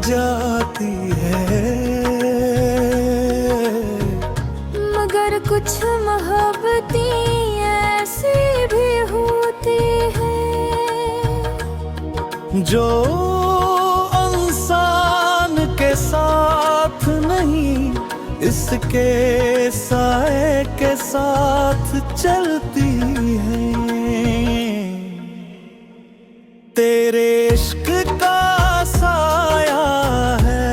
जाती है। मगर कुछ मोहब्बतें ऐसी भी होती हैं जो इंसान के साथ नहीं, इसके साए के साथ चलती है। तेरे इश्क का साया है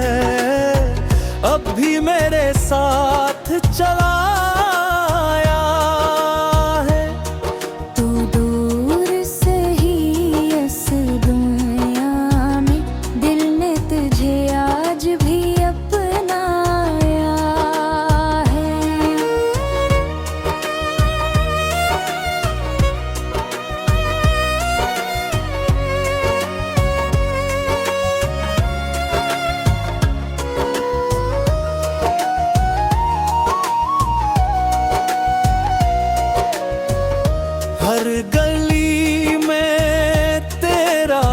अब भी मेरे साथ चला आया है। तू दूर से ही इस दुनिया में, दिल ने तुझे आज भी अपनाया है। हर गली में तेरा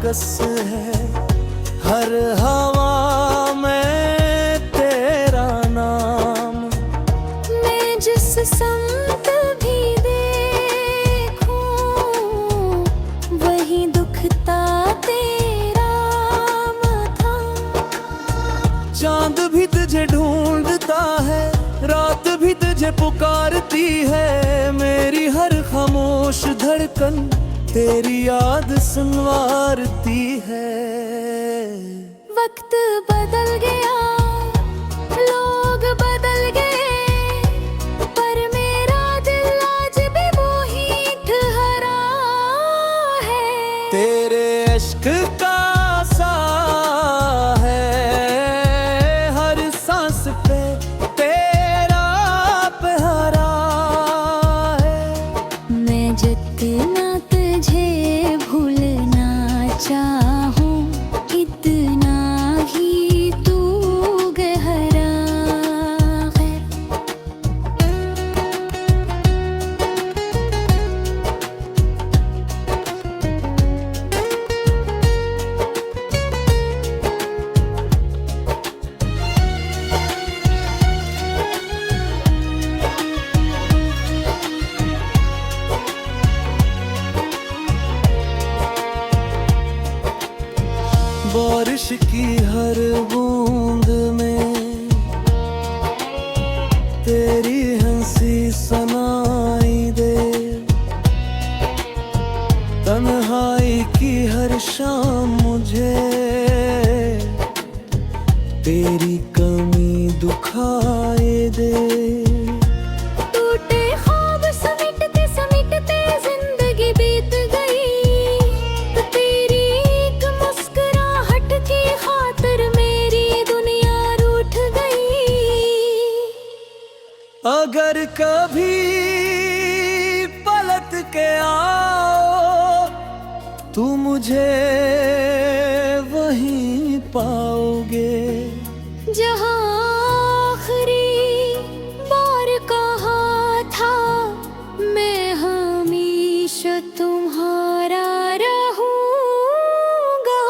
गस है, हर हवा में तेरा नाम। मैं जिस समत भी देखूं, वही दुखता तेरा माथा। चांद भी तुझे ढूंढता है, रात भी तुझे पुकारती है। मेरी हर खामोश धड़कन तेरी याद सुनवारती है। वक्त बदल गया, लोग बदल गए, पर मेरा दिल आज भी वो ही ठहरा है। तेरे इश्क का सा है हर सांस पे तेरा पहरा है। मैं जितना तुझे भूलना चाहूं, इतना ही तू गहरा है। बारिश की हर बूंद में तेरी हंसी सुनाई दे। तन्हाई की हर शाम मुझे तेरी कमी दुखाए दे। टूटे ख्वाब समेटते समेटते जिंदगी बीत गई, तो तेरी एक मुस्कुराहट की खातिर मेरी दुनिया रूठ गई। अगर कभी पलट के आओ तू मुझे वहीं पाओगे, जहाँ आखिरी बार कहा था मैं हमेशा तुम्हारा रहूंगा।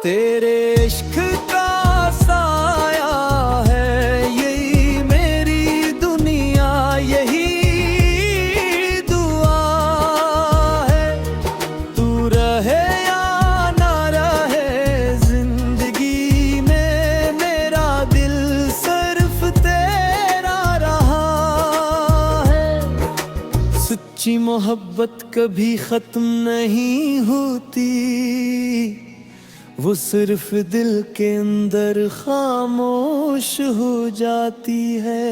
तेरे इश्क का साया है यही मेरी दुनिया, यही दुआ है। तू रहे या ना रहे जिंदगी में, मेरा दिल सिर्फ तेरा रहा है। सच्ची मोहब्बत कभी खत्म नहीं होती, वो सिर्फ दिल के अंदर खामोश हो जाती है।